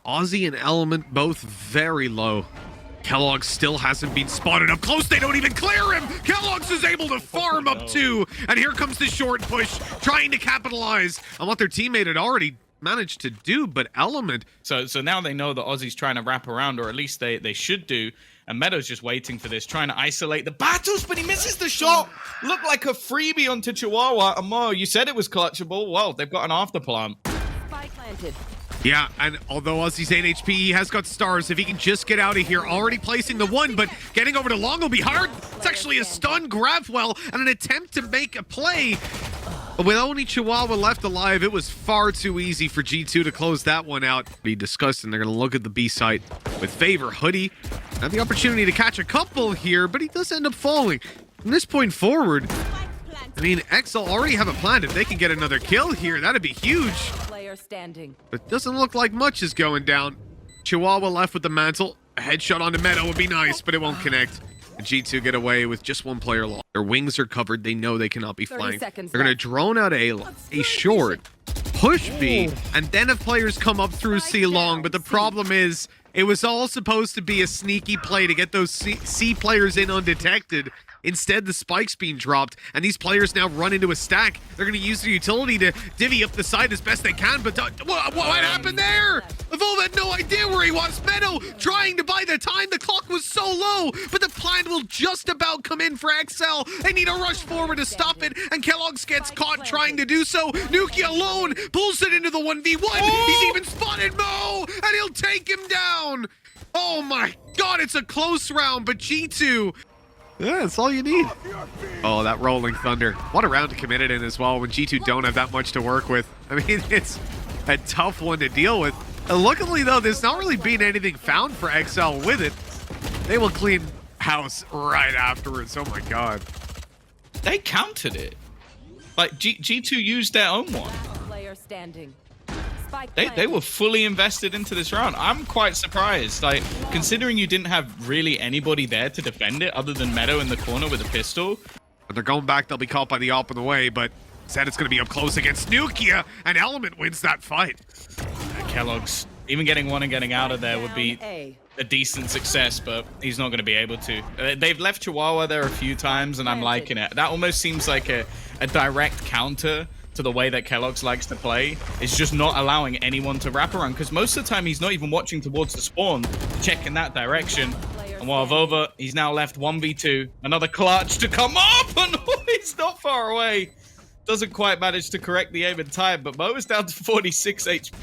Aussie and Element both very low. Kellogg still hasn't been spotted up close. They don't even clear him. Kellogg's is able to farm up too. And here comes the short push, trying to capitalize on what their teammate had already managed to do, but Element. So now they know that Aussie's trying to wrap around, or at least they should do. And Meadow's just waiting for this, trying to isolate the battles, but he misses the shot. Looked like a freebie onto Chihuahua. And Mo, you said it was clutchable. Well, they've got an afterplant. Spike planted. Yeah, and although Aussie's 8 HP, he has got stars. If he can just get out of here, already placing the one, but getting over to long will be hard. It's actually a stun grab well and an attempt to make a play. But with only Chihuahua left alive, it was far too easy for G2 to close that one out. Be discussed, and they're going to look at the B site with favor. Hoodie had the opportunity to catch a couple here, but he does end up falling. From this point forward, I mean, XL already have a plan. If they can get another kill here, that'd be huge. Player standing. But it doesn't look like much is going down. Chihuahua left with the mantle. A headshot onto Meadow would be nice, but it won't connect. The G2 get away with just one player lost. Their wings are covered. They know they cannot be flying. They're going to drone out a short, push B, and then if players come up through C long. But the problem is, it was all supposed to be a sneaky play to get those C players in undetected. Instead, the spike's being dropped, and these players now run into a stack. They're going to use their utility to divvy up the side as best they can, but what happened there? Evolve had no idea where he was. Meadow trying to buy the time. The clock was so low, but the plan will just about come in for XL. They need to rush forward to stop it, and Kellogg's gets caught trying to do so. Nuki alone pulls it into the 1v1. He's even spotted Mo, and he'll take him down. Oh my God, it's a close round, but G2... yeah, that's all you need. Oh, that rolling thunder. What a round to commit it in as well when G2 don't have that much to work with. I mean, it's a tough one to deal with. Luckily, though, there's not really been anything found for XL with it. They will clean house right afterwards. Oh, my God. They countered it. Like, G2 used their own one. Player standing. They were fully invested into this round. I'm quite surprised. Like, considering you didn't have really anybody there to defend it other than Meadow in the corner with a pistol. When they're going back, they'll be caught by the op on the way, but said it's going to be up close against Nukia, and Element wins that fight. Kellogg's even getting one and getting out of there would be a decent success, but he's not going to be able to. They've left Chihuahua there a few times, and I'm liking it. That almost seems like a direct counter to the way that Kellogg's likes to play. Is just not allowing anyone to wrap around, because most of the time he's not even watching towards the spawn, checking that direction. And while Vova, he's now left 1v2. Another clutch to come up, and he's not far away. Doesn't quite manage to correct the aim in time, but Mo is down to 46 HP.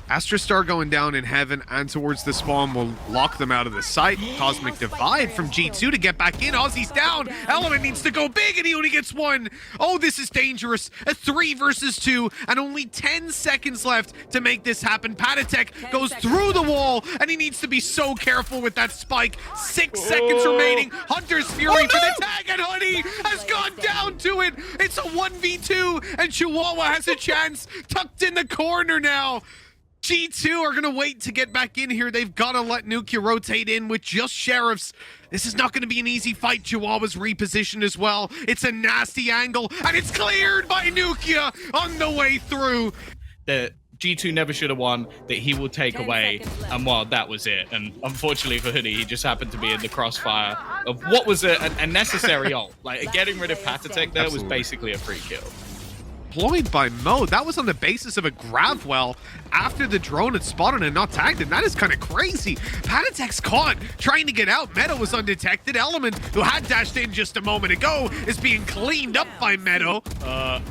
Astrostar going down in heaven and towards the spawn will lock them out of the sight. Cosmic Divide from G2 to get back in. Aussie's down. Element needs to go big, and he only gets one. Oh, this is dangerous. A 3 versus 2, and only 10 seconds left to make this happen. Patatek goes through the wall, and he needs to be so careful with that spike. 6 seconds remaining. Hunter's Fury for the tag, and Hoodie has gone down to it. It's a 1v2, and Chihuahua has a chance. Tucked in the corner now. G2 are going to wait to get back in here. They've got to let Nukia rotate in with just Sheriffs. This is not going to be an easy fight. Chihuahua's repositioned as well. It's a nasty angle, and it's cleared by Nukia on the way through. The G2 never should have won, that he will take away, and well, that was it. And unfortunately for Hoodie, he just happened to be in the crossfire of what was a necessary ult. Like, getting rid of Patatek there was basically a free kill. Deployed by Mo. That was on the basis of a grab well after the drone had spotted and not tagged him. That is kind of crazy. Patatek's caught trying to get out. Meadow was undetected. Element, who had dashed in just a moment ago, is being cleaned up by Meadow.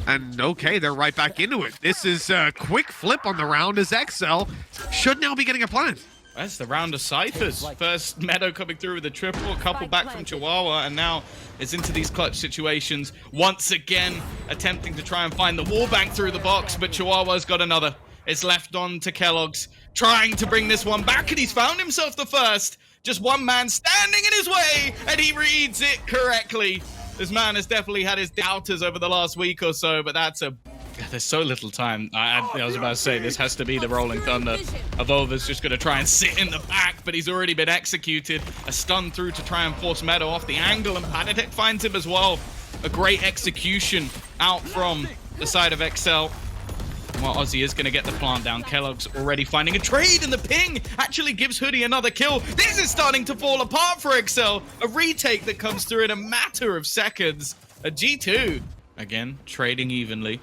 And okay, they're right back into it. This is a quick flip on the round as XL should now be getting a plan. That's the round of ciphers. First Meadow coming through with a triple, a couple back from Chihuahua, and now it's into these clutch situations. Once again, attempting to try and find the wall bank through the box, but Chihuahua's got another. It's left on to Kellogg's, trying to bring this one back, and he's found himself the first. Just one man standing in his way, and he reads it correctly. This man has definitely had his doubters over the last week or so, but there's so little time. I was about to say, this has to be the Rolling Thunder. Avova's just going to try and sit in the back, but he's already been executed. A stun through to try and force Meadow off the angle, and Patatek finds him as well. A great execution out from the side of XL. Well, Ozzy is going to get the plant down. Kellogg's already finding a trade, and the ping actually gives Hoodie another kill. This is starting to fall apart for Excel. A retake that comes through in a matter of seconds. A G2, again, trading evenly.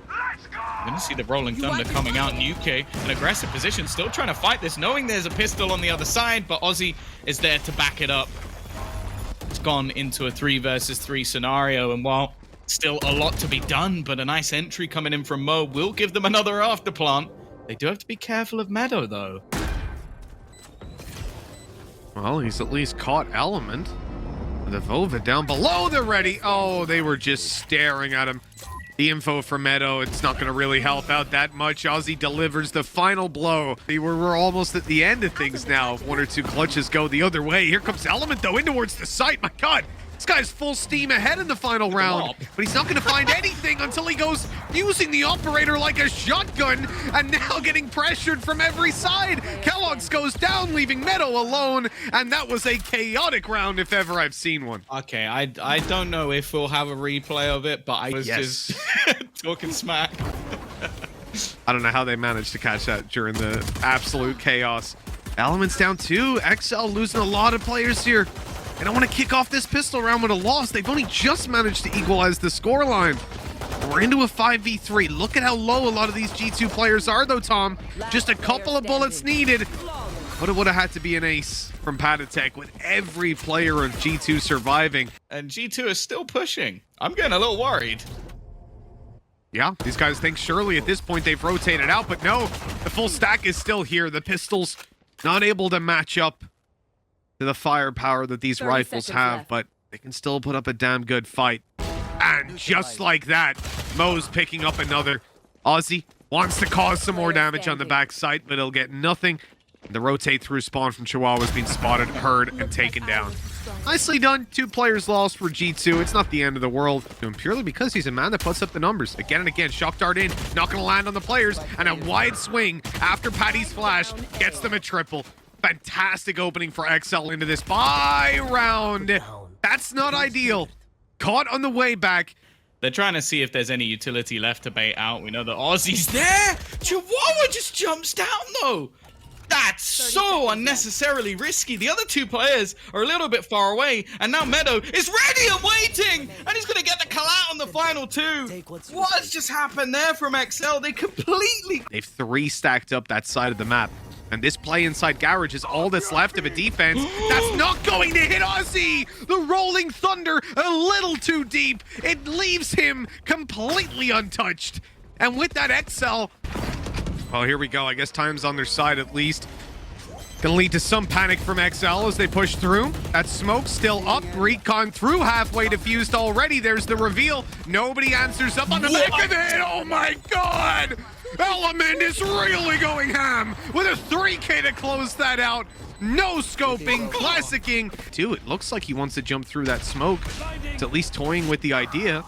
We're going to see the Rolling Thunder coming out in UK. An aggressive position, still trying to fight this, knowing there's a pistol on the other side, but Ozzy is there to back it up. It's gone into a 3 versus 3 scenario, and while still a lot to be done, but a nice entry coming in from Mo will give them another after plant. They do have to be careful of Meadow, though. Well, he's at least caught Element. The Vova down below the ready. Oh, they were just staring at him. The info from Meadow, it's not going to really help out that much. Ozzy delivers the final blow. We're almost at the end of things now. If 1 or 2 clutches go the other way. Here comes Element, though, in towards the site. My God, this guy's full steam ahead in the final round. But he's not going to find anything until he goes using the operator like a shotgun and now getting pressured from every side. Kellogg's goes down, leaving Meadow alone. And that was a chaotic round if ever I've seen one. Okay, I don't know if we'll have a replay of it, but I was just talking smack. I don't know how they managed to catch that during the absolute chaos. Element's down 2. XL losing a lot of players here. And I want to kick off this pistol round with a loss. They've only just managed to equalize the scoreline. We're into a 5v3. Look at how low a lot of these G2 players are, though, Tom. Just a couple of bullets needed. But it would have had to be an ace from Pyjamas with every player of G2 surviving. And G2 is still pushing. I'm getting a little worried. Yeah, these guys think surely at this point they've rotated out, but no, the full stack is still here. The pistols not able to match up to the firepower that these rifles have, left. but they can still put up a damn good fight. And just like that, Mo's picking up another. Ozzy wants to cause some more damage on the backside, but he'll get nothing. The rotate through spawn from Chihuahua's been spotted, heard, and taken down. Nicely done. 2 players lost for G2. It's not the end of the world. And purely because he's a man that puts up the numbers. Again and again, shock dart in, not going to land on the players, and a wide swing after Patty's flash gets them a triple. Fantastic opening for XL into this buy round. That's not ideal. Caught on the way back. They're trying to see if there's any utility left to bait out. We know that Ozzy's there. Chihuahua just jumps down, though. That's so unnecessarily risky. The other 2 players are a little bit far away, and now Meadow is ready and waiting, and he's going to get the call out on the final 2. What's just happened there from XL? They completely... They've 3 stacked up that side of the map. And this play inside Garage is all that's left of a defense. That's not going to hit Ozzy! The Rolling Thunder a little too deep. It leaves him completely untouched. And with that XL... Well, here we go. I guess time's on their side at least. Gonna lead to some panic from XL as they push through. That smoke still up. Recon through, halfway diffused already. There's the reveal. Nobody answers up on the back of it. Oh my God! Element is really going ham with a 3K to close that out. No scoping, classicing. Dude, it looks like he wants to jump through that smoke. It's at least toying with the idea.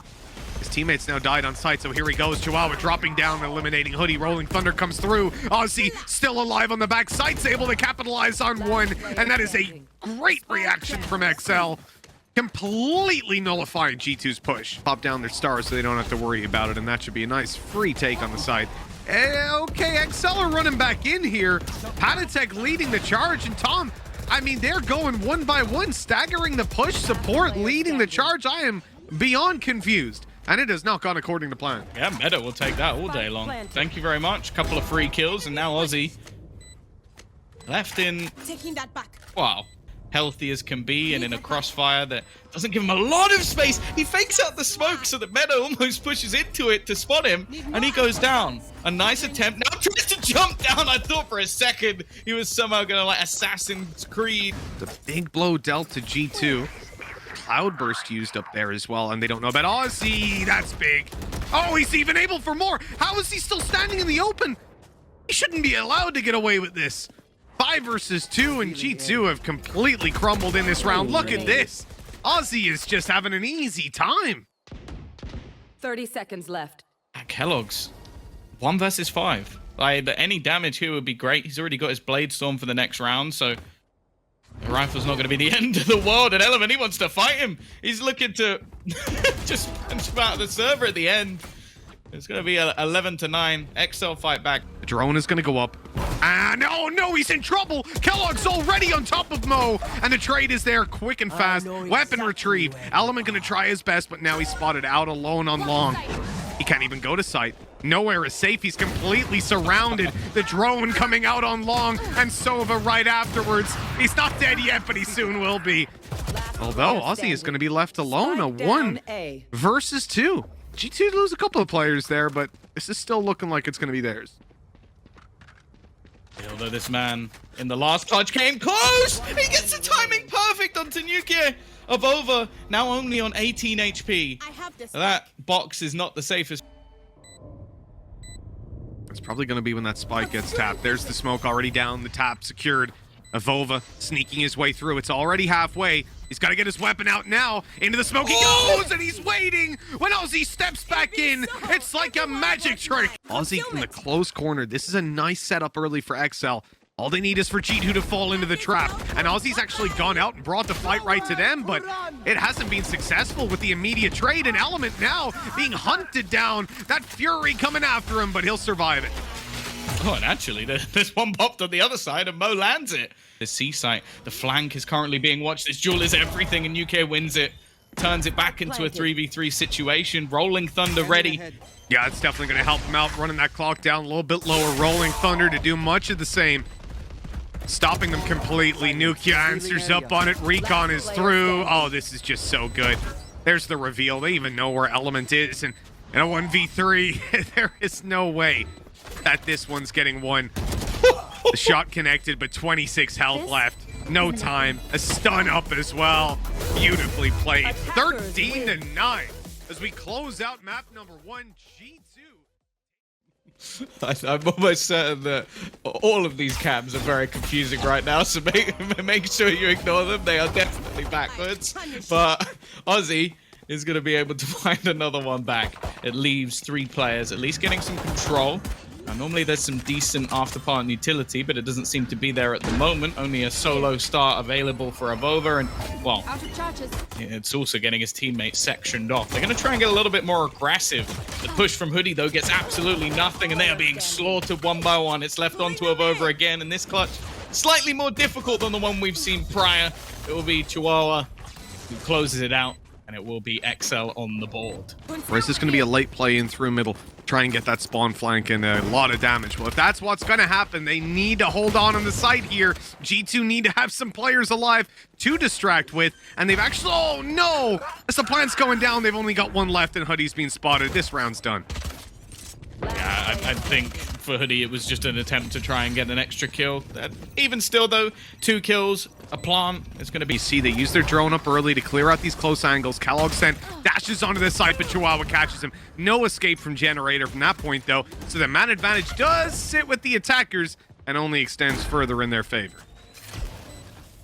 His teammates now died on site, so here he goes. Chihuahua dropping down, eliminating Hoodie. Rolling Thunder comes through. Ozzy still alive on the back. Sight's able to capitalize on one, and that is a great reaction from XL. Completely nullifying G2's push. Pop down their stars so they don't have to worry about it, and that should be a nice free take on the side. Okay, XL are running back in here. Pyjamas leading the charge, and Tom, I mean, they're going 1 by 1, staggering the push, support leading the charge. I am beyond confused. And it has not gone according to plan. Yeah, Meadow will take that all day long. Thank you very much. Couple of free kills, and now Ozzy left in, Taking that back. wow, healthy as can be, and in a crossfire that doesn't give him a lot of space. He fakes out the smoke so that Meadow almost pushes into it to spot him, and he goes down. A nice attempt. Now tries to jump down. I thought for a second he was somehow going to like Assassin's Creed. The big blow dealt to G2. Cloudburst used up there as well, and they don't know about Ozzy. That's big. Oh, he's even able for more. How is he still standing in the open? He shouldn't be allowed to get away with this. 5 versus 2, and G2 have completely crumbled in this round. Look at this. Ozzy is just having an easy time. 30 seconds left. Kellogg's 1 versus 5. Like, any damage here would be great. He's already got his Blade Storm for the next round, so the rifle's not going to be the end of the world. And Element, he wants to fight him. He's looking to just punch him out of the server at the end. It's going to be 11-9. XL fight back. The drone is going to go up. And oh no, he's in trouble. Kellogg's already on top of Mo. And the trade is there quick and fast. Weapon retrieved. Element going to try his best, but now he's spotted out alone on long. He can't even go to sight. Nowhere is safe. He's completely surrounded. The drone coming out on long, and Sova right afterwards. He's not dead yet, but he soon will be. Although Aussie is going to be left alone, a 1 versus 2. G2 lose a couple of players there, but this is still looking like it's going to be theirs. Although this man in the last clutch came close, he gets the timing perfect onto Nuclear of over, now only on 18 HP. That box is not the safest. It's probably going to be when that spike gets tapped. There's the smoke already down, the tap secured. Avova sneaking his way through. It's already halfway. He's got to get his weapon out now. Into the smoke he goes, and he's waiting. When Aussie steps back in, it's like a magic trick. Aussie in the close corner. This is a nice setup early for XL. All they need is for G2 to fall into the trap. And Aussie's actually gone out and brought the fight right to them, but it hasn't been successful with the immediate trade. And Element now being hunted down. That Fury coming after him, but he'll survive it. Oh, and actually, there's one popped on the other side, and Mo lands it. The C site, the flank is currently being watched. This duel is everything, and UK wins it. Turns it back into a 3v3 situation. Rolling Thunder ready. Yeah, it's definitely going to help him out, running that clock down a little bit lower. Rolling Thunder to do much of the same. Stopping them completely. Nukia answers up on it. Recon is through. Oh, this is just so good. There's the reveal. They even know where Element is. And in a 1v3, there is no way that this one's getting won. The shot connected, but 26 health left. No time. A stun up as well. Beautifully played. 13-9 as we close out map number 1, G2. I'm almost certain that all of these cams are very confusing right now, so make sure you ignore them. They are definitely backwards. But Aussie is going to be able to find another one back. It leaves 3 players at least getting some control. Now, normally there's some decent afterpart utility, but it doesn't seem to be there at the moment. Only a solo start available for Avova, and, well, it's also getting his teammates sectioned off. They're going to try and get a little bit more aggressive. The push from Hoodie, though, gets absolutely nothing, and they are being slaughtered one by one. It's left onto Avova again, and this clutch, slightly more difficult than the one we've seen prior. It will be Chihuahua who closes it out, and it will be XL on the board. Or is this going to be a late play in through middle? Try and get that spawn flank and a lot of damage. Well, if that's what's going to happen, they need to hold on the site here. G2 need to have some players alive to distract with, and they've actually, oh no! As the plant's going down, they've only got one left, and Hoodie's being spotted. This round's done. Yeah, I think for Hoodie, it was just an attempt to try and get an extra kill. Even still, though, 2 kills, a plant. It's going to be... You see, they use their drone up early to clear out these close angles. Kellogg sent dashes onto the side, but Chihuahua catches him. No escape from Generator from that point, though. So the man advantage does sit with the attackers and only extends further in their favor.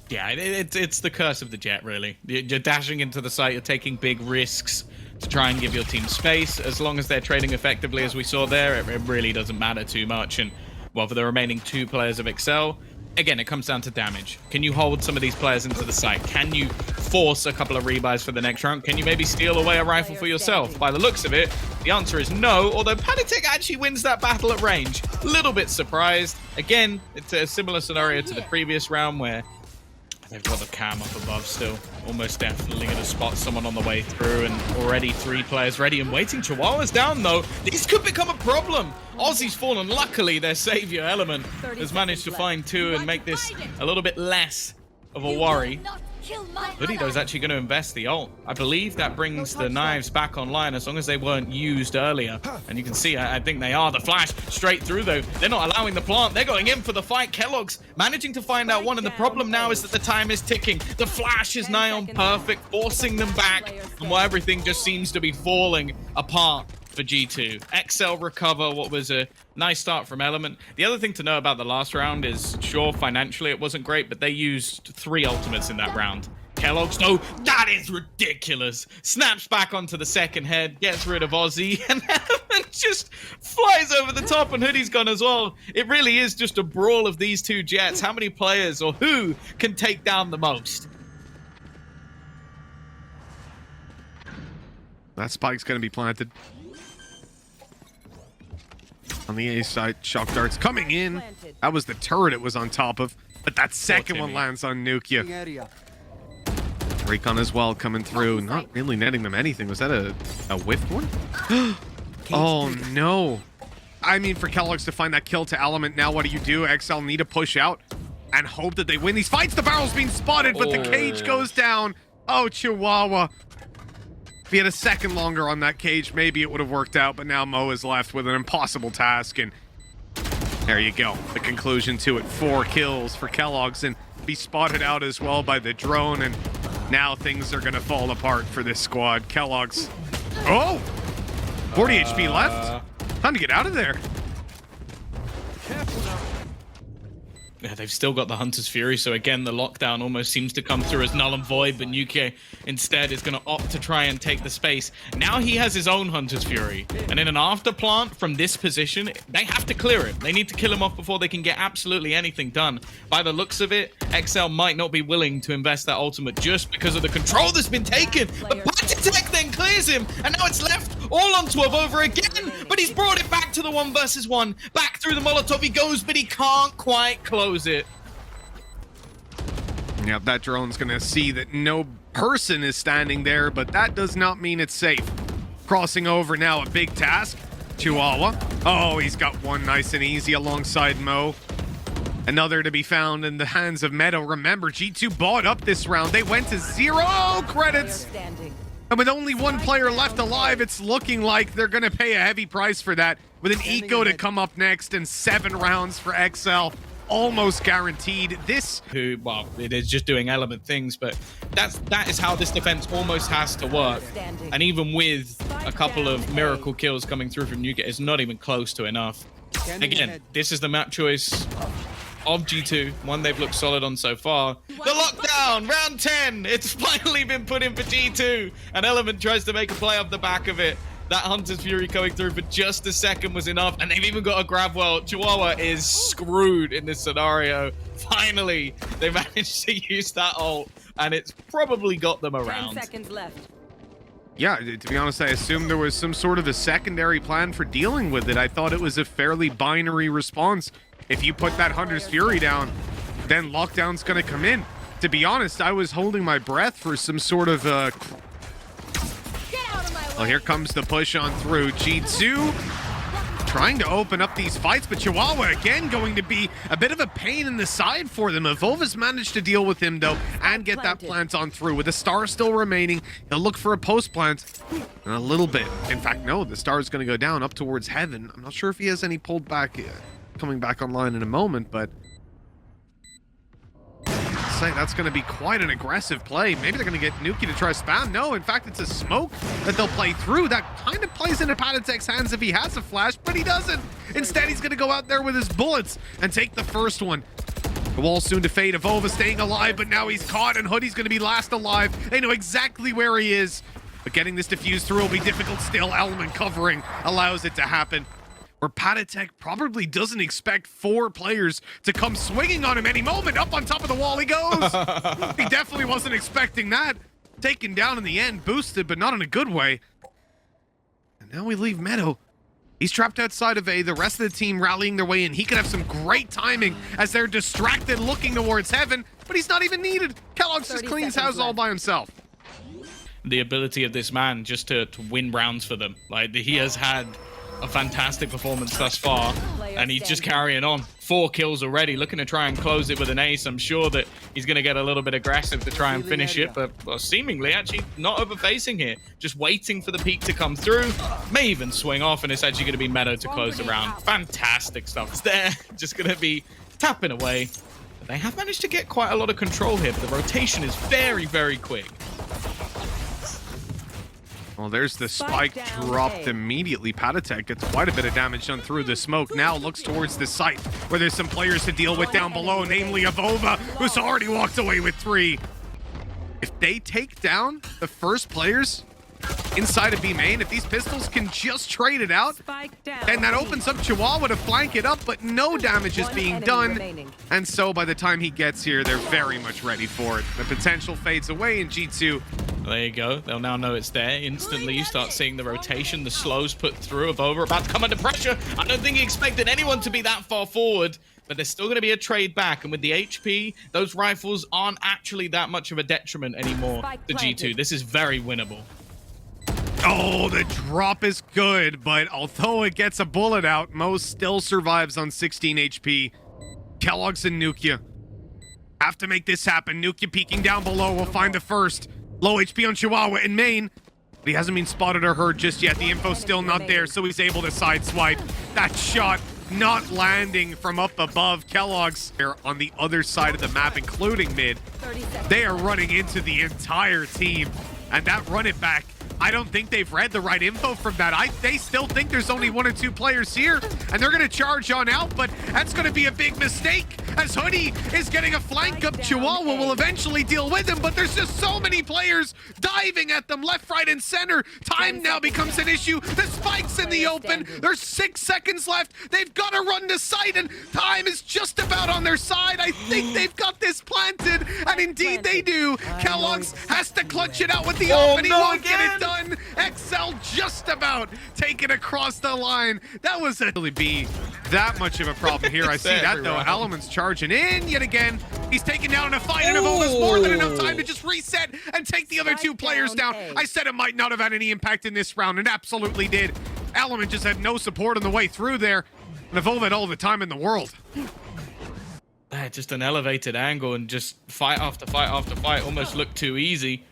Yeah, it's the curse of the Jet, really. You're dashing into the site, you're taking big risks to try and give your team space. As long as they're trading effectively, as we saw there, it really doesn't matter too much. And, well, for the remaining 2 players of XL, again, it comes down to damage. Can you hold some of these players into the site? Can you force a couple of rebuys for the next round? Can you maybe steal away a rifle for yourself? By the looks of it, the answer is no, although Panitek actually wins that battle at range. A little bit surprised. Again, it's a similar scenario to the previous round where they've got the cam up above still. Almost definitely going to spot someone on the way through, and already 3 players ready and waiting. Chihuahua's down, though. These could become a problem. Aussie's fallen. Luckily, their savior, Element, has managed to find 2 and make this a little bit less of a worry. Hoodie, though, is actually going to invest the ult. I believe that brings the knives back online as long as they weren't used earlier. And you can see, I think they are. The flash straight through, though. They're not allowing the plant. They're going in for the fight. Kellogg's managing to find out one, and the problem now is that the time is ticking. The flash is nigh on perfect, forcing them back. And while everything just seems to be falling apart for G2. XL recover what was a nice start from Element. The other thing to know about the last round is, sure, financially it wasn't great, but they used 3 ultimates in that round. Kellogg's, no, that is ridiculous. Snaps back onto the second head, gets rid of Aussie, and Element just flies over the top, and Hoodie's gone as well. It really is just a brawl of these 2 Jets. How many players or who can take down the most? That spike's going to be planted. On the A side, shock darts coming in. That was the turret it was on top of. But that second one lands on Nukia. Recon as well coming through. Not really netting them anything. Was that a whiffed one? Oh no. I mean, for keloqz to find that kill to Element, now what do? XL need to push out and hope that they win these fights. The barrel's being spotted, but the cage goes down. Oh, Chihuahua. If he had a second longer on that cage, maybe it would have worked out, but now Mo is left with an impossible task, and there you go. The conclusion to it. 4 kills for keloqz, and be spotted out as well by the drone, and now things are going to fall apart for this squad. keloqz. Oh! 40 HP left. Time to get out of there. Yeah, they've still got the Hunter's Fury, so again, the lockdown almost seems to come through as null and void, but Nukia instead is going to opt to try and take the space. Now he has his own Hunter's Fury, and in an after plant from this position, they have to clear it. They need to kill him off before they can get absolutely anything done. By the looks of it, XL might not be willing to invest that ultimate just because of the control that's been taken. But Pyjamas then clears him, and now it's left all on 12 over again, but he's brought it back to the 1 versus 1. Back through the Molotov he goes, but he can't quite close it. Yeah, that drone's gonna see that no person is standing there, but that does not mean it's safe. Crossing over now, a big task. Chihuahua. Oh, he's got one nice and easy alongside Mo. Another to be found in the hands of Meadow. Remember, G2 bought up this round. They went to 0 credits. And with only 1 player left alive, it's looking like they're gonna pay a heavy price for that. With an eco to come up next and 7 rounds for XL. Almost guaranteed. Well, it is just doing Element things, but that is how this defense almost has to work. And even with a couple of miracle kills coming through from Nukia, it's not even close to enough. Again, this is the map choice of G2, one they've looked solid on so far. The lockdown, round 10, it's finally been put in for G2, and Element tries to make a play off the back of it. That Hunter's Fury coming through for just a second was enough, and they've even got a grab well. Chihuahua is screwed in this scenario. Finally, they managed to use that ult, and it's probably got them around. 10 seconds left. Yeah, to be honest, I assumed there was some sort of a secondary plan for dealing with it. I thought it was a fairly binary response. If you put that Hunter's Fury down, then lockdown's gonna come in. To be honest, I was holding my breath for some sort of well, here comes the push on through. G2 trying to open up these fights, but Chihuahua again going to be a bit of a pain in the side for them. Evolva's managed to deal with him though and get that plant on through. With the star still remaining, he'll look for a post plant in a little bit. In fact, no, the star is going to go down up towards heaven. I'm not sure if he has any pulled back, coming back online in a moment, but that's going to be quite an aggressive play. Maybe they're going to get Nuki to try spam. No, in fact, it's a smoke that they'll play through. That kind of plays into Pyjamas' hands if he has a flash, but he doesn't. Instead, he's going to go out there with his bullets and take the first one. The wall soon to fade. Evolva staying alive, but now he's caught, and Hoodie's going to be last alive. They know exactly where he is, but getting this diffused through will be difficult still. Element covering allows it to happen. Where Pyjamas probably doesn't expect 4 players to come swinging on him any moment. Up on top of the wall he goes. He definitely wasn't expecting that. Taken down in the end, boosted, but not in a good way. And now we leave Meadow. He's trapped outside of A. The rest of the team rallying their way in. He could have some great timing as they're distracted looking towards heaven, but he's not even needed. keloqz just cleans house all by himself. The ability of this man just to win rounds for them. Like, he has had a fantastic performance thus far, and he's just carrying on. 4 kills already, looking to try and close it with an ace. I'm sure that he's going to get a little bit aggressive to try and finish it, but well, seemingly actually not overfacing here, just waiting for the peak to come through. May even swing off, and it's actually going to be Meadow to close the round. Fantastic stuff. It's there, just going to be tapping away. But they have managed to get quite a lot of control here, but the rotation is very, very quick. Well, there's the spike dropped immediately. Pyjamas gets quite a bit of damage done through the smoke. Now looks towards the site where there's some players to deal with down below, namely Evolva, who's already walked away with 3. If they take down the first players inside of B main, if these pistols can just trade it out, then that opens up Chihuahua to flank it up, but no damage is being done. And so by the time he gets here, they're very much ready for it. The potential fades away, and G2 There you go. They'll now know it's there. Instantly, you start seeing the rotation, the slows put through of over, about to come under pressure. I don't think he expected anyone to be that far forward, but there's still going to be a trade back. And with the HP, those rifles aren't actually that much of a detriment anymore to G2. This is very winnable. Oh, the drop is good, but although it gets a bullet out, Mo still survives on 16 HP. keloqz and Nukia have to make this happen. Nukia peeking down below will find the first. Low HP on Chihuahua in main. But he hasn't been spotted or heard just yet. The info's still not there, so he's able to sideswipe. That shot not landing from up above. keloqz are on the other side of the map, including mid. They are running into the entire team. And that run it back, I don't think they've read the right info from that. They still think there's only 1 or 2 players here, and they're going to charge on out, but that's going to be a big mistake, as Hoodie is getting a flank up. Chihuahua will eventually deal with him, but there's just so many players diving at them left, right, and center. Time now becomes an issue. The spike's in the open. There's 6 seconds left. They've got to run to site, and time is just about on their side. I think they've got this planted, and indeed they do. keloqz has to clutch it out with the ult, and he won't get it done. XL just about taken across the line. That was really be that much of a problem here. I see that though. Element's charging in yet again. He's taken down in a fight, and Evova's more than enough time to just reset and take the other 2 players down. I said it might not have had any impact in this round, and absolutely did. Element just had no support on the way through there. And Evova had all the time in the world. Just an elevated angle and just fight after fight after fight. Almost looked too easy.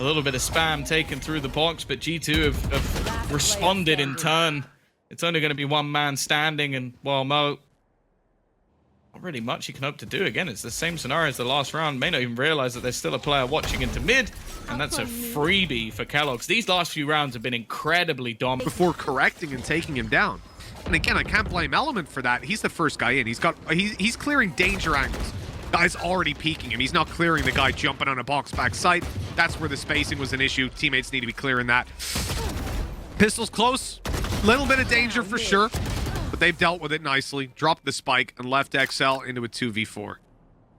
A little bit of spam taken through the box, but G2 have responded in turn. It's only going to be 1 man standing, and, well, Mo, not really much he can hope to do. Again, it's the same scenario as the last round. May not even realize that there's still a player watching into mid, and that's a freebie for keloqz. These last few rounds have been incredibly dominant. Before correcting and taking him down. And again, I can't blame Element for that. He's the first guy in. He's clearing danger angles. Guy's already peeking him. He's not clearing the guy jumping on a box back site. That's where the spacing was an issue. Teammates need to be clearing that. Pistol's close. Little bit of danger for sure, but they've dealt with it nicely. Dropped the spike and left XL into a 2v4.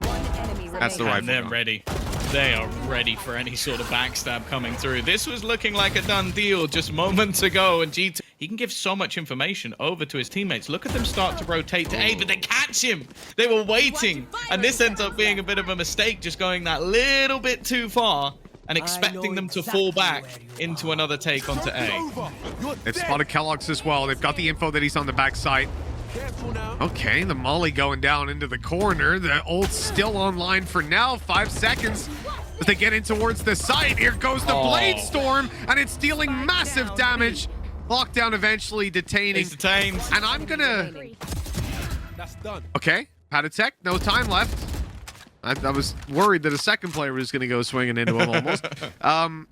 That's the right. And they're ready. They are ready for any sort of backstab coming through. This was looking like a done deal just moments ago, and G2, he can give so much information over to his teammates. Look at them start to rotate to A, but they catch him. They were waiting, and this ends up being a bit of a mistake, just going that little bit too far and expecting them to fall back into another take onto A. They've spotted keloqz as well. They've got the info that he's on the backside. Okay, the molly going down into the corner. The ult's still online for now. 5 seconds as they get in towards the site. Here goes the Blade Storm, and it's dealing massive damage. Lockdown eventually detaining. He's detained. And I'm gonna... That's done. Okay, Padatech, no time left. I was worried that a second player was gonna go swinging into him almost. I'm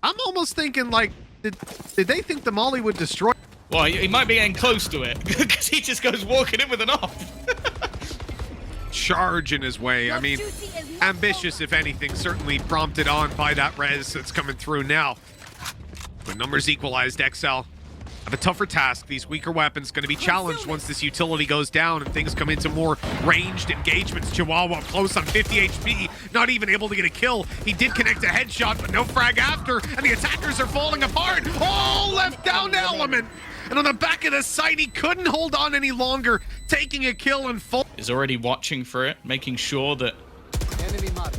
almost thinking, like, did they think the molly would destroy? Well, he might be getting close to it because he just goes walking in with an off. Charge in his way. I mean, ambitious, if anything, certainly prompted on by that res that's coming through now. But numbers equalized. XL have a tougher task. These weaker weapons going to be challenged once this utility goes down and things come into more ranged engagements. Chihuahua close on 50 HP, not even able to get a kill. He did connect a headshot, but no frag after, and the attackers are falling apart. All left down to Element. And on the back of the site, he couldn't hold on any longer, taking a kill and full. Is already watching for it, making sure that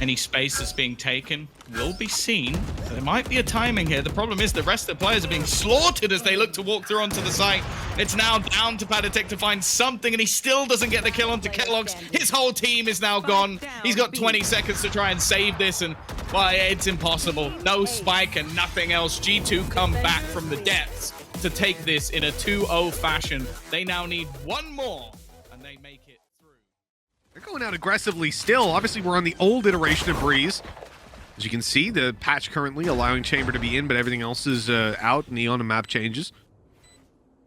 any space that's being taken will be seen. So there might be a timing here. The problem is the rest of the players are being slaughtered as they look to walk through onto the site. It's now down to Padatech to find something, and he still doesn't get the kill onto keloqz. His whole team is now gone. He's got 20 seconds to try and save this, and, well, it's impossible. No spike and nothing else. G2 come back from the depths to take this in a 2-0 fashion. They now need 1 more, and they make it through. They're going out aggressively still. Obviously, we're on the old iteration of Breeze. As you can see, the patch currently allowing Chamber to be in, but everything else is out. Neon and map changes.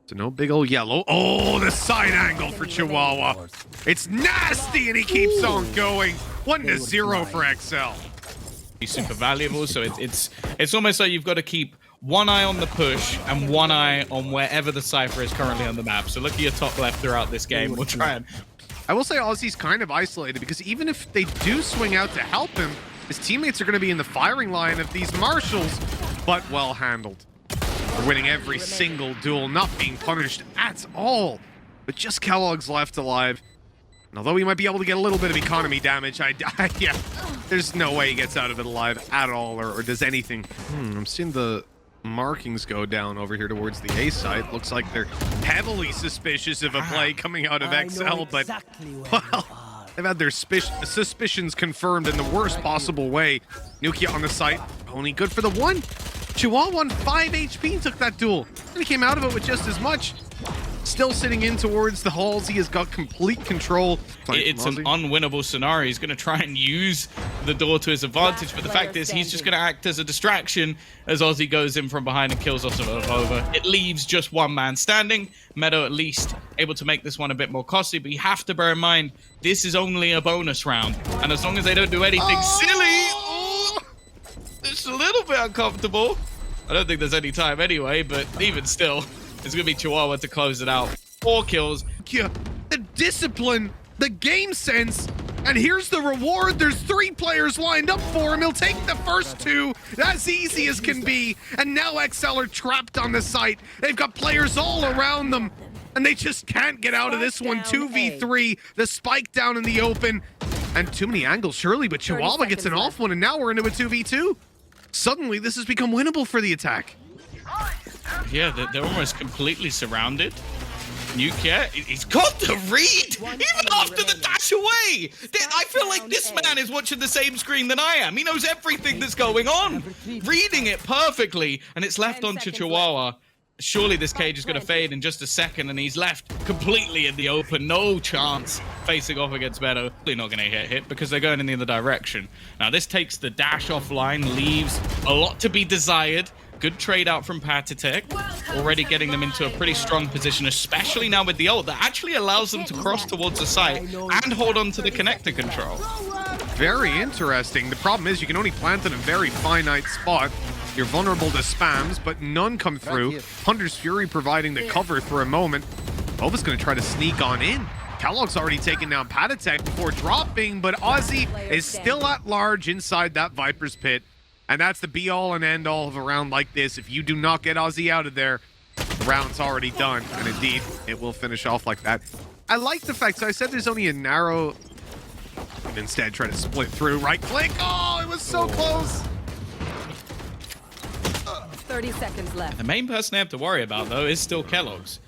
So no big old yellow. Oh, the side angle for Chihuahua. It's nasty, and he keeps on going. 1-0 for XL. He's super valuable, so it's almost like you've got to keep 1 eye on the push and 1 eye on wherever the Cypher is currently on the map. So look at your top left throughout this game. We'll try and... I will say Aussie's kind of isolated, because even if they do swing out to help him, His teammates are going to be in the firing line of these marshals, but well handled. They're winning every single duel, not being punished at all. But just kellogg's left alive. And although he might be able to get a little bit of economy damage, yeah, there's no way he gets out of it alive at all or does anything. I'm seeing the markings go down over here towards the A side. Looks like they're heavily suspicious of a play coming out of XL, but well, they've had their suspicions confirmed in the worst possible way. Nukia on the site, only good for the one. Chihuahua on 5 HP took that duel, and he came out of it with just as much. Still sitting in towards the halls. He has got complete control. It's an unwinnable scenario. He's going to try and use the door to his advantage, but the fact is he's just going to act as a distraction as Ozzy goes in from behind and kills us over. It leaves just one man standing. Meadow at least able to make this one a bit more costly, but you have to bear in mind this is only a bonus round, and as long as they don't do anything silly, it's a little bit uncomfortable. I don't think there's any time anyway, but even still, it's going to be Chihuahua to close it out. 4 kills. Yeah, the discipline, the game sense, and here's the reward. There's 3 players lined up for him. He'll take the first 2. That's easy as can be. And now XL are trapped on the site. They've got players all around them, and they just can't get out of this one. 2v3, the spike down in the open, and too many angles, surely, but Chihuahua gets an off one, and now we're into a 2v2. Suddenly, this has become winnable for the attack. Yeah, they're almost completely surrounded. Nukia, he's got the read, even after the dash away. I feel like this man is watching the same screen than I am. He knows everything that's going on, reading it perfectly, and it's left onto Chihuahua. Surely this cage is going to fade in just a second, and he's left completely in the open. No chance facing off against Meadow. Probably not going to get hit because they're going in the other direction. Now, this takes the dash offline, leaves a lot to be desired. Good trade out from Pyjamas, already getting them into a pretty strong position, especially now with the ult that actually allows them to cross towards the site and hold on to the connector control. Very interesting. The problem is you can only plant in a very finite spot. You're vulnerable to spams, but none come through. Hunter's Fury providing the cover for a moment. Bova's going to try to sneak on in. Kellogg's already taken down Pyjamas before dropping, but Ozzy is still at large inside that Viper's pit. And that's the be-all and end-all of a round like this. If you do not get Ozzy out of there, the round's already done. And indeed, it will finish off like that. I like the fact, so I said there's only a narrow... And instead try to split through. Right-click. Oh, it was so close. 30 seconds left. The main person they have to worry about, though, is still Kellogg's.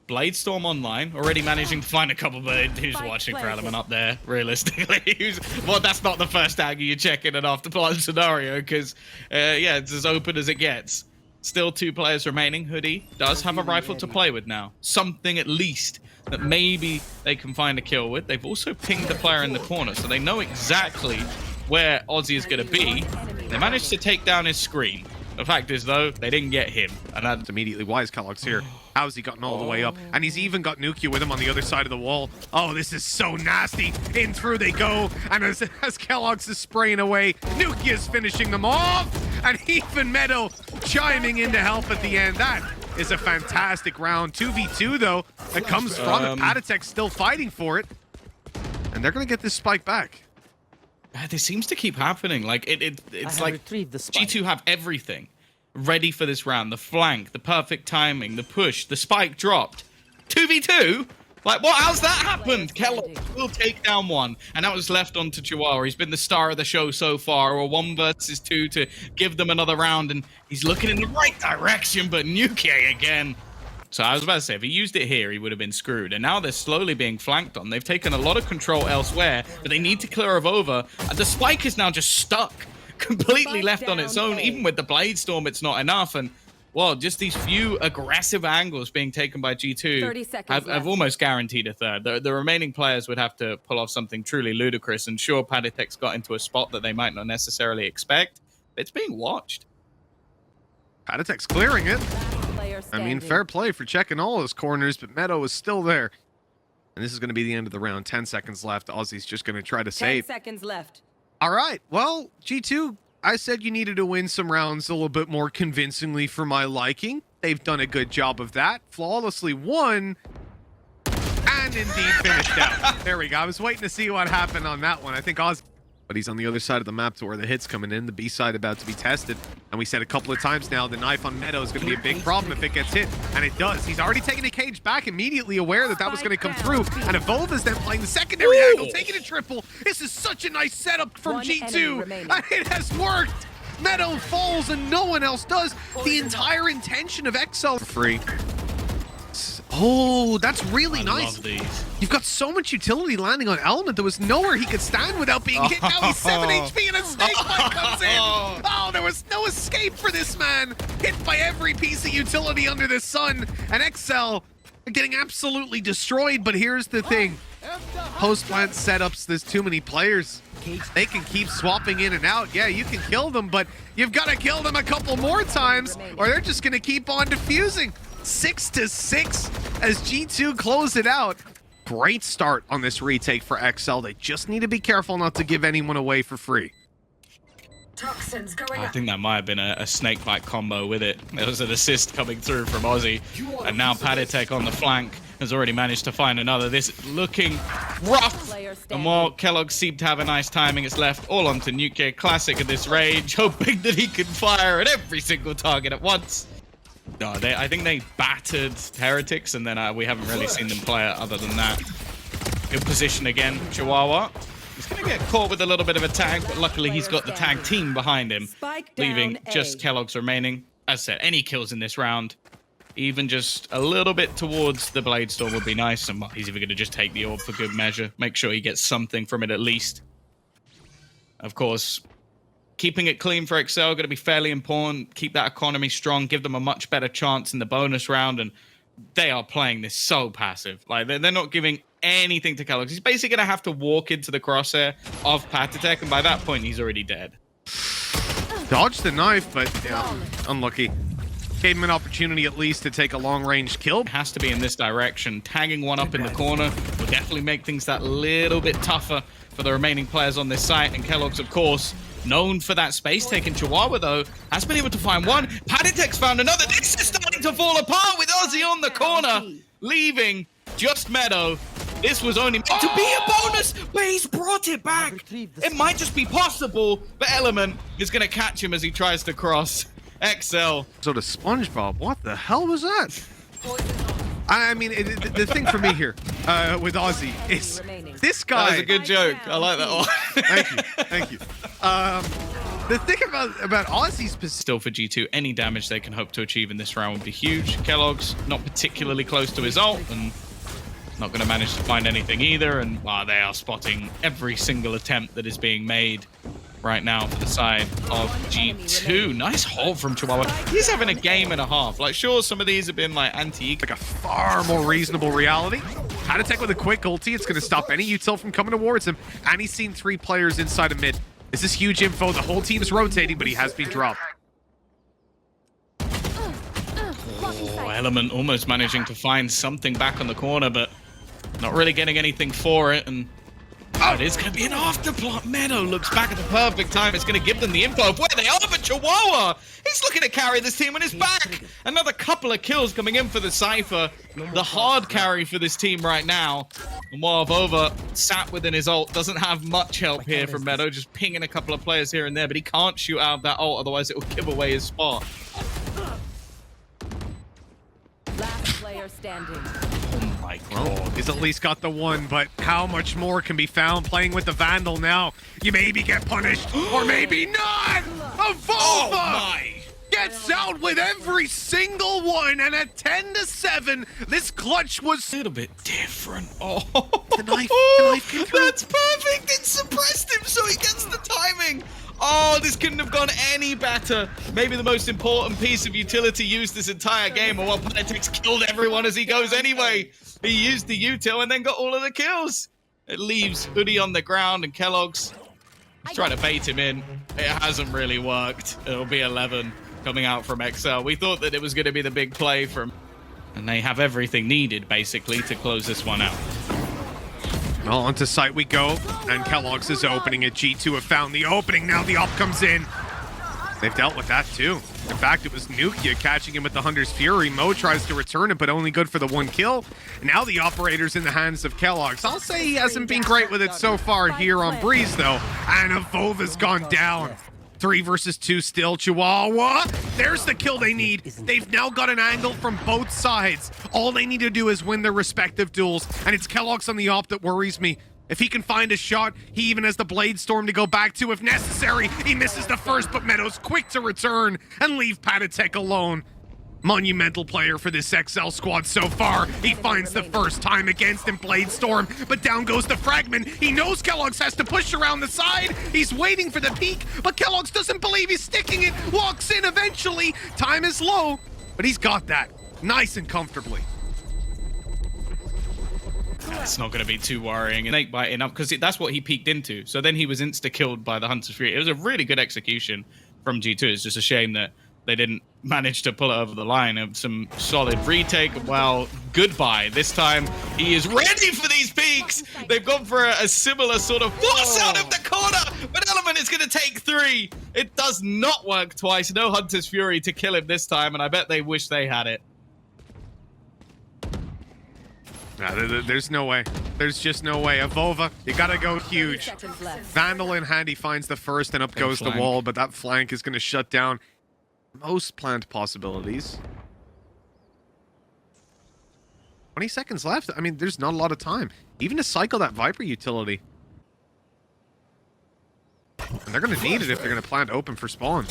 Bladestorm online, already managing to find a couple, but who's watching for Element up there, realistically? Well, that's not the first angle you check in an after-plunge scenario, because, yeah, it's as open as it gets. Still 2 players remaining. Hoodie does have a rifle to play with now. Something, at least, that maybe they can find a kill with. They've also pinged the player in the corner, so they know exactly where Ozzy is going to be. They managed to take down his screen. The fact is, though, they didn't get him. And that's immediately why is Kellogg's here. How's he gotten all the way up? And he's even got Nukia with him on the other side of the wall. Oh, this is so nasty. In through they go. And as Kellogg's is spraying away, Nukia's finishing them off. And even Meadow chiming in to help at the end. That is a fantastic round. 2v2, though, that comes from it. Pyjamas still fighting for it. And they're going to get this spike back. This seems to keep happening. Like it's like G2 have everything ready for this round. The flank, the perfect timing, the push, the spike dropped. 2v2? Like, what? How's that happened? Kellogg will take down one, and that was left onto Chihuahua. He's been the star of the show so far, or 1 versus 2 to give them another round, and he's looking in the right direction, but Nukia again. So I was about to say, if he used it here, he would have been screwed. And now they're slowly being flanked on. They've taken a lot of control elsewhere, but they need to clear over. And the spike is now just stuck, completely left on its own. Even with the Bladestorm, it's not enough. And, well, just these few aggressive angles being taken by G2 have almost guaranteed a third. The remaining players would have to pull off something truly ludicrous. And sure, Pyjamas got into a spot that they might not necessarily expect. But it's being watched. Pyjamas clearing it. I mean, fair play for checking all his corners, but Meadow is still there. And this is going to be the end of the round. 10 seconds left. Ozzy's just going to try to save. 10 seconds left. All right. Well, G2, I said you needed to win some rounds a little bit more convincingly for my liking. They've done a good job of that. Flawlessly won. And indeed finished out. There we go. I was waiting to see what happened on that one. I think Ozzy but he's on the other side of the map to where the hit's coming in. The B side about to be tested. And we said a couple of times now, the knife on Meadow is going to be a big problem if it gets hit. And it does. He's already taken a cage back, immediately aware that that was going to come through. And Evolve is then playing the secondary angle, taking a triple. This is such a nice setup from G2. And it has worked. Meadow falls and no one else does. The entire intention of XL for free. Oh, that's really nice. Love these. You've got so much utility landing on Element. There was nowhere he could stand without being hit. Now he's 7 HP and a snake bite comes in. Oh, there was no escape for this man. Hit by every piece of utility under the sun. And XL are getting absolutely destroyed. But here's the thing. Post-plant setups, there's too many players. They can keep swapping in and out. Yeah, you can kill them, but you've got to kill them a couple more times or they're just going to keep on defusing. 6-6 as G2 close it out. Great start on this retake for XL. They just need to be careful not to give anyone away for free. I think that might have been a snake bite combo with it. There was an assist coming through from Aussie, and now Pyjamas on the flank has already managed to find another. This is looking rough. And while Kellogg seemed to have a nice timing, it's left all onto Nuke. Classic at this range, hoping that he can fire at every single target at once. No, I think they battered Heretics, and then we haven't really seen them play it other than that. Good position again, Chihuahua. He's going to get caught with a little bit of a tag, but luckily he's got the tag team behind him, leaving just Kellogg's remaining. As said, any kills in this round, even just a little bit towards the Bladestorm would be nice. And he's even going to just take the orb for good measure. Make sure he gets something from it at least. Of course, keeping it clean for XL going to be fairly important. Keep that economy strong. Give them a much better chance in the bonus round. And they are playing this so passive. Like, they're not giving anything to Kellogg. He's basically going to have to walk into the crosshair of Pyjamas, and by that point, he's already dead. Dodged the knife, but yeah, unlucky. Gave him an opportunity at least to take a long-range kill. Has to be in this direction. Tagging one up in the corner will definitely make things that little bit tougher for the remaining players on this site. And Kellogg's, of course, known for that space taking. Chihuahua, though, has been able to find one. Pyjamas found another. This is starting to fall apart with Aussie on the corner, leaving just Meadow. This was only meant to be a bonus, but he's brought it back. It might just be possible, but Element is going to catch him as he tries to cross. XL. So the SpongeBob, what the hell was that? I mean, the thing for me here with Aussie is this guy. That was a good joke. I like that one. Thank you. The thing about Aussie's position. Still for G2, any damage they can hope to achieve in this round would be huge. Kellogg's not particularly close to his ult and not going to manage to find anything either. And they are spotting every single attempt that is being made right now for the side of G2. Nice hold from Chihuahua. He's having a game and a half. Like, sure, some of these have been like anti-equal. Like a far more reasonable reality. Kyedae with a quick ulti. It's going to stop any util from coming towards him. And he's seen 3 players inside of mid. This is huge info. The whole team is rotating, but he has been dropped. Oh, Element almost managing to find something back on the corner, but not really getting anything for it. And it is going to be an afterplot. Meadow looks back at the perfect time. It's going to give them the info of where they are, but Chihuahua, he's looking to carry this team on his back. Another couple of kills coming in for the Cypher. The hard carry for this team right now. And while Vova sat within his ult, doesn't have much help here from Meadow, just pinging a couple of players here and there, but he can't shoot out of that ult, otherwise it will give away his spot. Last player standing. Oh my god. Well, he's at least got the one, but how much more can be found playing with the Vandal now? You maybe get punished, or maybe not! Vova gets out with every single one, and at 10-7, this clutch was A little bit different. Oh, the knife came through. That's perfect. It suppressed him, so he gets the timing. Oh, this couldn't have gone any better. Maybe the most important piece of utility used this entire game, or Pyjamas killed everyone as he goes anyway. He used the util and then got all of the kills. It leaves Hoodie on the ground, and Kellogg's trying to bait him in. It hasn't really worked. It'll be 11 coming out from XL. We thought that it was going to be the big play from, and they have everything needed, basically, to close this one out. Well, onto site we go, and Kellogg's is opening it. G2 have found the opening. Now the op comes in. They've dealt with that too. In fact, it was Nukia catching him with the Hunter's Fury. Mo tries to return it, but only good for the 1 kill. Now the operator's in the hands of Kellogg's. I'll say he hasn't been great with it so far here on Breeze, though. And Avova's gone down. 3 versus 2 still. Chihuahua. There's the kill they need. They've now got an angle from both sides. All they need to do is win their respective duels. And it's Kellogg's on the op that worries me. If he can find a shot, he even has the Blade Storm to go back to if necessary. He misses the first, but Meadow's quick to return and leave Pyjamas alone. Monumental player for this XL squad so far. He finds the first time against him, Blade Storm, but down goes the Fragment. He knows Kellogg's has to push around the side. He's waiting for the peek, but Kellogg's doesn't believe he's sticking it. Walks in eventually. Time is low, but he's got that nice and comfortably. It's not going to be too worrying. And Snake Bite enough, because that's what he peeked into. So then he was insta-killed by the Hunter's Fury. It was a really good execution from G2. It's just a shame that they didn't manage to pull it over the line. Of some solid retake. Well, goodbye. This time he is ready for these peaks. They've gone for a similar sort of force out of the corner, but Element is going to take 3. It does not work twice. No Hunter's Fury to kill him this time, and I bet they wish they had it. No, there's no way. There's just no way. Avova, you gotta go huge. Vandal in hand, he finds the first, and up goes the wall, but that flank is going to shut down most plant possibilities. 20 seconds left. I mean, there's not a lot of time. Even to cycle that Viper utility. And they're going to need it if they're going to plant open for spawn.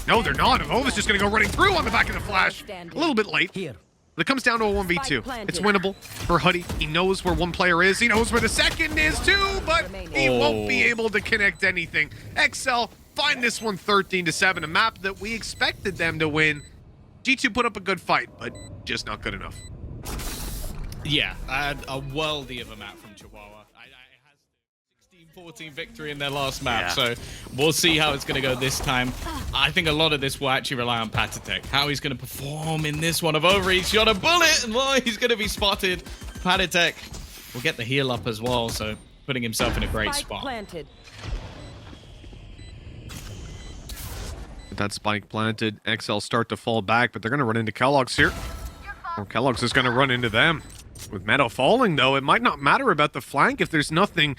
No, they're not. Avova's just going to go running through on the back of the flash. A little bit late. But it comes down to a 1v2. It's winnable for Huddy. He knows where one player is. He knows where the second is too, but he won't be able to connect anything. XL find this one 13-7, a map that we expected them to win. G2 put up a good fight, but just not good enough. Yeah, a worldie of a map from Chihuahua. It has 16-14 victory in their last map, so we'll see how it's going to go this time. I think a lot of this will actually rely on Pyjamas. How he's going to perform in this one. He's shot a bullet, and well, he's going to be spotted. Pyjamas will get the heal up as well, so putting himself in a great spot. Planted. With that spike planted, XL start to fall back, but they're going to run into Kellogg's here. Or Kellogg's is going to run into them. With Meadow falling, though, it might not matter about the flank if there's nothing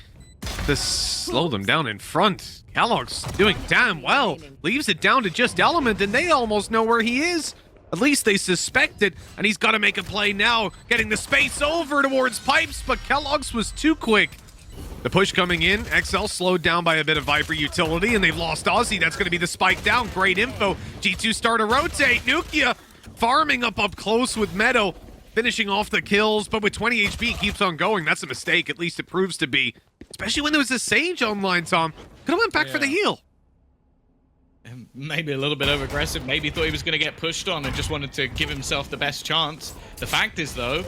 to slow them down in front. Kellogg's doing damn well. Leaves it down to just Element, and they almost know where he is. At least they suspect it, and he's got to make a play now, getting the space over towards Pipes, but Kellogg's was too quick. The push coming in, XL slowed down by a bit of Viper utility, and they've lost Aussie. That's going to be the spike down. Great info. G2 start to rotate. Nukia farming up close with Meadow, finishing off the kills, but with 20 HP, keeps on going. That's a mistake. At least it proves to be. Especially when there was a Sage online, Tom. Could have went back for the heal. Maybe a little bit over-aggressive. Maybe thought he was going to get pushed on and just wanted to give himself the best chance. The fact is, though,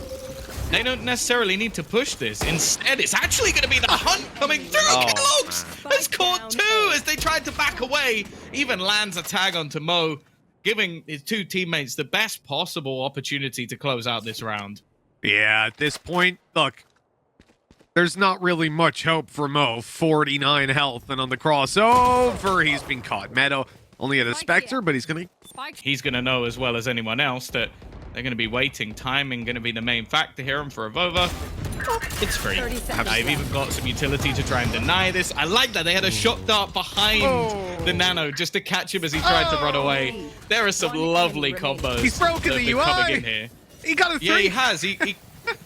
they don't necessarily need to push this. Instead, it's actually going to be the hunt coming through. Kellogg's has caught 2 as they tried to back away. Even lands a tag onto Mo, giving his 2 teammates the best possible opportunity to close out this round. Yeah, at this point, look, there's not really much hope for Mo. 49 health, and on the crossover, he's been caught. Meadow only had a Spectre, but he's going to know as well as anyone else that they're going to be waiting. Timing going to be the main factor here, and for Avova, it's free. I've even got some utility to try and deny this. I like that they had a shot dart behind the Nano just to catch him as he tried to run away. There are some lovely combos. He's broken the UI. Coming in here. He got a 3. Yeah, he has.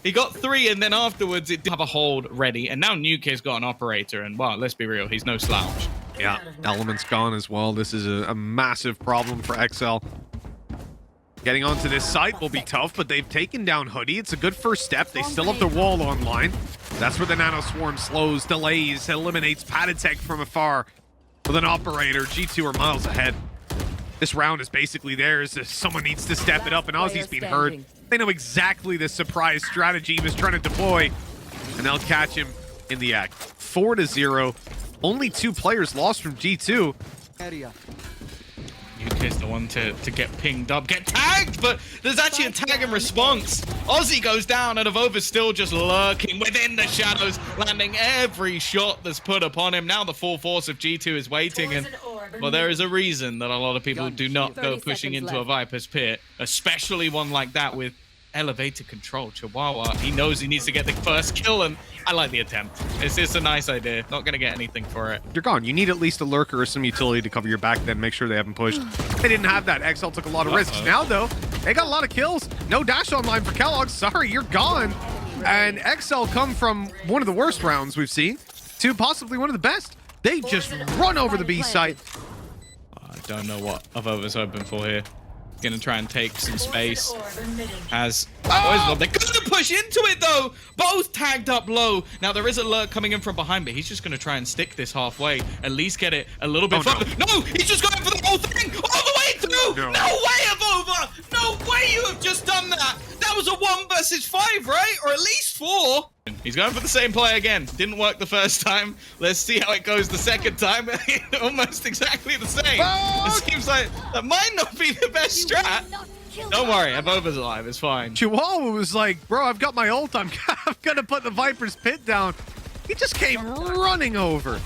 He got 3, and then afterwards it did have a hold ready. And now Nukia's got an operator, and wow, let's be real, he's no slouch. Yeah, Element's gone as well. This is a massive problem for XL. Getting onto this site will be tough, but they've taken down Hoodie. It's a good first step. They still have the wall online. That's where the Nano Swarm slows, delays, eliminates Pyjamas from afar. With an operator, G2 are miles ahead. This round is basically theirs. Someone needs to step it up, and Aussie's been hurt. They know exactly the surprise strategy he was trying to deploy, and they'll catch him in the act. 4-0. Only 2 players lost from G2. Nukia's the one to get pinged up, get tagged, but there's actually a tag in response. Aussie goes down, and Avova's still just lurking within the shadows, landing every shot that's put upon him. Now the full force of G2 is waiting, and Well, there is a reason that a lot of people do not go pushing into a Viper's pit, especially one like that with elevated control. Chihuahua, he knows he needs to get the first kill, and I like the attempt. It's just a nice idea. Not going to get anything for it. You're gone. You need at least a lurker or some utility to cover your back, then make sure they haven't pushed. They didn't have that. XL took a lot of risks. Now, though, they got a lot of kills. No dash online for Kellogg. Sorry, you're gone. And XL come from one of the worst rounds we've seen to possibly one of the best. They just run over the B site. I don't know what Avova's hoping for here. Gonna try and take some space. As they're gonna push into it though. Both tagged up low. Now there is a lurk coming in from behind, but he's just gonna try and stick this halfway. At least get it a little bit further. No, he's just going for the whole thing, all the way through. No way, Avova. No way you have just done that. That was a 1 versus 5, right? Or at least 4. He's going for the same play again. Didn't work the first time. Let's see how it goes the second time. Almost exactly the same. It seems like that might not be the best strat. Don't worry, Avova's alive. It's fine. Chihuahua was like, bro, I've got my ult. I'm gonna put the Viper's pit down. He just came running over.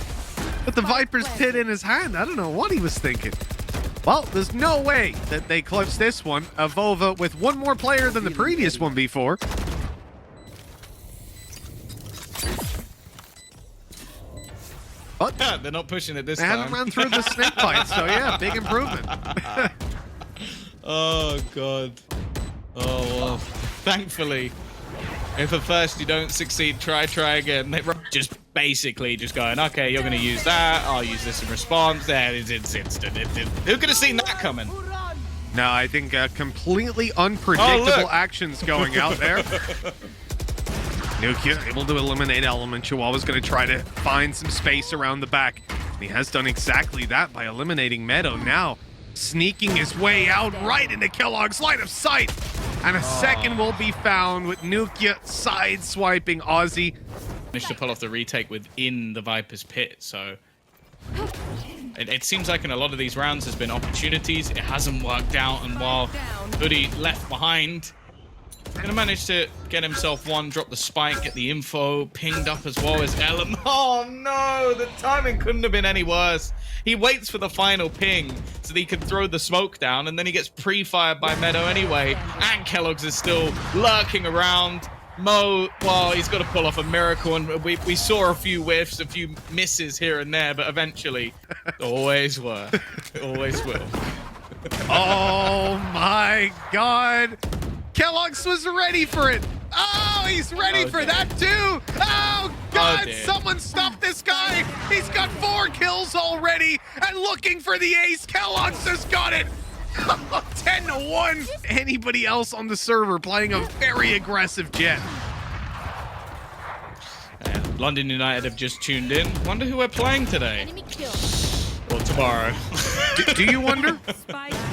Put the Viper's pit in his hand. I don't know what he was thinking. Well, there's no way that they clutch this one. Avova with one more player than the previous one before. But they're not pushing it this time. They haven't run through the snake bite, so yeah, big improvement. Oh, God. Oh, well. Thankfully, if at first you don't succeed, try again. They just basically just going, okay, you're going to use that. I'll use this in response. It's instant. Who could have seen that coming? No, I think completely unpredictable actions going out there. Nukia able to eliminate Element. Chihuahua's going to try to find some space around the back. And he has done exactly that by eliminating Meadow. Now sneaking his way out right into Kellogg's line of sight. And a second will be found with Nukia side-swiping Aussie. Managed to pull off the retake within the Viper's pit, so... It seems like in a lot of these rounds there's been opportunities. It hasn't worked out, and while Hoodie left behind, gonna manage to get himself one, drop the spike, get the info, pinged up as well as Element. Oh no, the timing couldn't have been any worse. He waits for the final ping so that he can throw the smoke down, and then he gets pre-fired by Meadow anyway, and Kellogg's is still lurking around. Mo, well, he's got to pull off a miracle, and we saw a few whiffs, a few misses here and there, but eventually, always were, always will. Oh my God. Kellogg's was ready for it. Oh, he's ready for that too. Oh God, someone stop this guy. He's got 4 kills already and looking for the ace. Kellogg's has got it. 10-1. Anybody else on the server playing a very aggressive Jet? London United have just tuned in. Wonder who we're playing today. Or tomorrow. Do you wonder?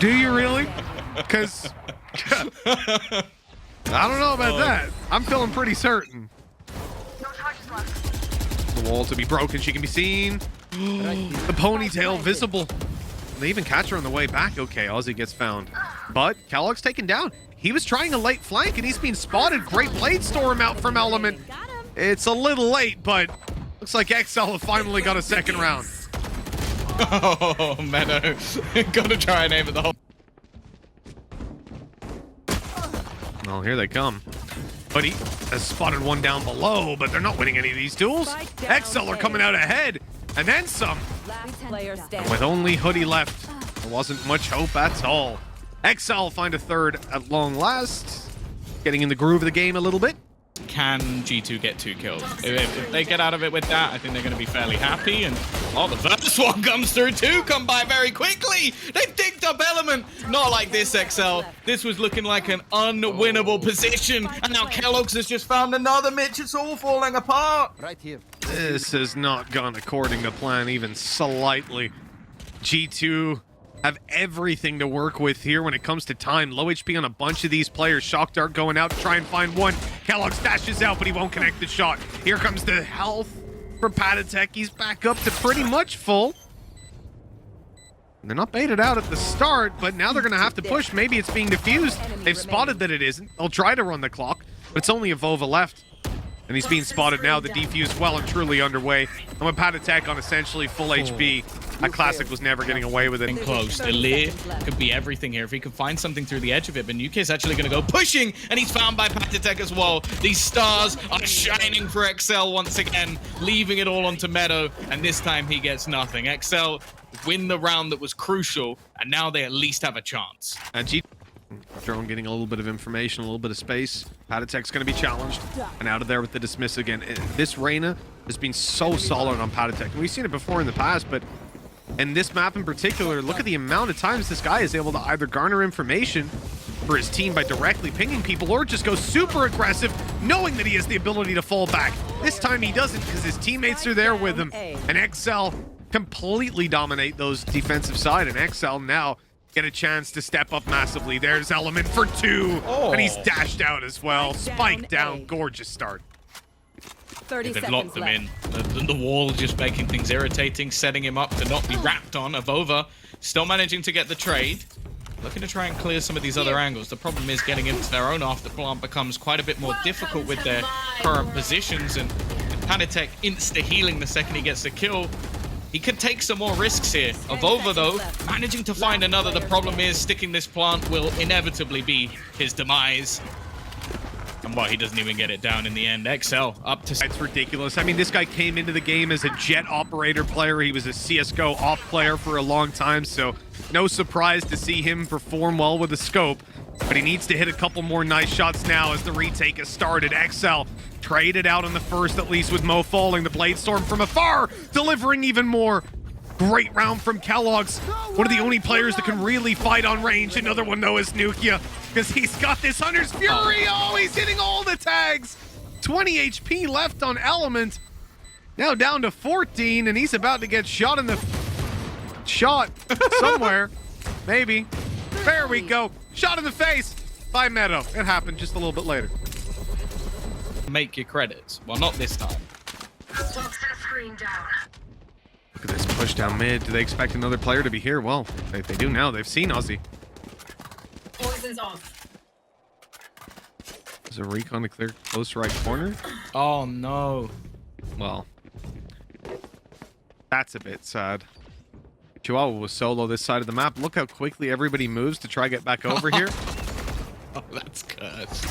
Do you really? Because I don't know about that. I'm feeling pretty certain. The wall to be broken. She can be seen. The ponytail visible. They even catch her on the way back. Okay, Aussie gets found. But Kellogg's taken down. He was trying a late flank and he's being spotted. Great blade storm out from Element. It's a little late, but looks like XL have finally got a second round. Oh, Meadow. Gotta try and aim at the whole. Well, here they come. But he has spotted one down below, but they're not winning any of these duels. XL are coming out ahead. And then some. And with only Hoodie left, there wasn't much hope at all. XL find a third at long last. Getting in the groove of the game a little bit. Can G2 get 2 kills? If they get out of it with that, I think they're going to be fairly happy. And oh, the first one comes through too. Come by very quickly. They've digged up Element. Not like this, XL. This was looking like an unwinnable position. And now Kellogg's has just found another Mitch. It's all falling apart. Right here. This has not gone according to plan even slightly. G2 have everything to work with here when it comes to time. Low HP on a bunch of these players. Shock Dart going out to try and find one. Kellogg dashes out, but he won't connect the shot. Here comes the health for Patatek. He's back up to pretty much full. They're not baited out at the start, but now they're going to have to push. Maybe it's being diffused. They've spotted that it isn't. They'll try to run the clock, but it's only a Vova left. And he's being spotted now. The defuse well and truly underway. I'm a pad attack on essentially full HP. That classic was never getting away with it. Close. Elir could be everything here if he could find something through the edge of it. But Nuke is actually going to go pushing, and he's found by Patatek as well. These stars are shining for XL once again, leaving it all onto Meadow, and this time he gets nothing. XL win the round that was crucial, and now they at least have a chance. And G drone getting a little bit of information, a little bit of space. Patatek's going to be challenged, and out of there with the dismiss again. This Reyna has been so solid on Patatek, and we've seen it before in the past, but in this map in particular, look at the amount of times this guy is able to either garner information for his team by directly pinging people or just go super aggressive, knowing that he has the ability to fall back. This time he doesn't because his teammates are there with him, and XL completely dominate those defensive side, and XL now get a chance to step up massively. There's Element for 2, and he's dashed out as well. Spike down, gorgeous start. They've locked them in. The wall just making things irritating, setting him up to not be wrapped on. Avova still managing to get the trade. Looking to try and clear some of these other angles. The problem is getting into their own after plant becomes quite a bit more difficult with their current positions, and Patatek insta-healing the second he gets the kill. He could take some more risks here. Avova, though, managing to find another. The problem is sticking this plant will inevitably be his demise. And well, he doesn't even get it down in the end. XL up to... It's ridiculous. I mean, this guy came into the game as a jet operator player. He was a CSGO off player for a long time, so no surprise to see him perform well with the scope. But he needs to hit a couple more nice shots now as the retake has started. XL traded out on the first, at least with Mo falling. The Blade Storm from afar, delivering even more. Great round from Kellogg's. One of the only players that can really fight on range. Another one, though, is Nukia, because he's got this Hunter's Fury. Oh, he's hitting all the tags. 20 HP left on Element. Now down to 14, and he's about to get shot in the... Shot somewhere. Maybe. There we go. Shot in the face by Meadow. It happened just a little bit later. Make your credits. Well, not this time. Look at this push down mid. Do they expect another player to be here? Well, they do now. They've seen Aussie. Poison's off. There's a recon to clear close right corner. Oh, no. Well, that's a bit sad. Chihuahua was solo this side of the map. Look how quickly everybody moves to try get back over here. Oh, that's cursed.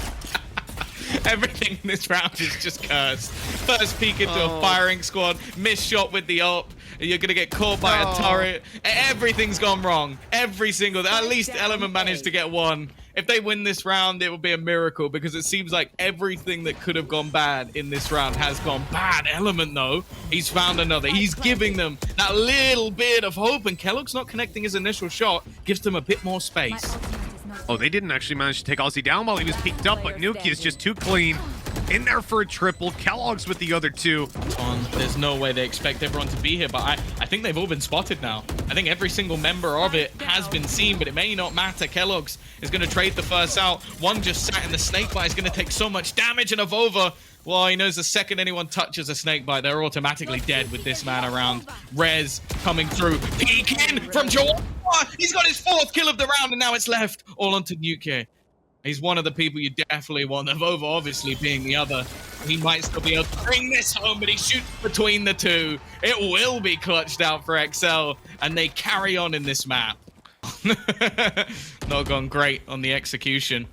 Everything in this round is just cursed. First peek into a firing squad, missed shot with the ult. You're gonna get caught by a turret. Everything's gone wrong. Every single. At least Element managed to get one. If they win this round, it will be a miracle because it seems like everything that could have gone bad in this round has gone bad. Element, though, he's found another. He's giving them that little bit of hope, and Kellogg's not connecting his initial shot, gives them a bit more space. Oh, they didn't actually manage to take Aussie down while he was peeked up, but Nuki is just too clean. In there for a triple. Kellogg's with the other two. There's no way they expect everyone to be here, but I think they've all been spotted now. I think every single member of it has been seen, but it may not matter. Kellogg's is going to trade the first out. One just sat in the snakebite is going to take so much damage, and Avova, well, he knows the second anyone touches a snakebite, they're automatically dead with this man around. Rez coming through, peeking from Joel. He's got his 4th kill of the round, and now it's left all onto Nuke. He's one of the people you definitely want. Avova obviously being the other. He might still be able to bring this home, but he shoots between the two. It will be clutched out for XL, and they carry on in this map. Not gone great on the execution.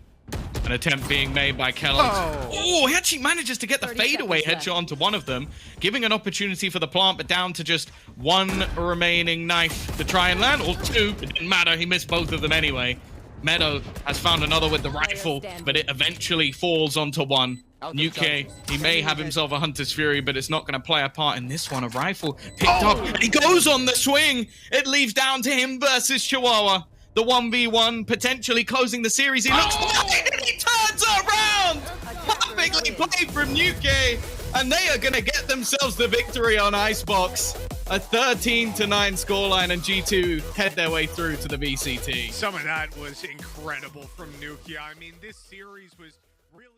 An attempt being made by Kellogg. Oh, he actually manages to get the fadeaway headshot onto one of them, giving an opportunity for the plant, but down to just one remaining knife to try and land, or two. It didn't matter. He missed both of them anyway. Meadow has found another with the rifle, but it eventually falls onto one. Nuke, he may have himself a Hunter's Fury, but it's not going to play a part in this one. A rifle picked up, and he goes on the swing. It leaves down to him versus Chihuahua. The 1v1, potentially closing the series. He looks wide, and he turns around. Perfectly played from Nuke, and they are going to get themselves the victory on Icebox. A 13-9 scoreline, and G2 head their way through to the VCT. Some of that was incredible from Nukia. I mean, this series was really...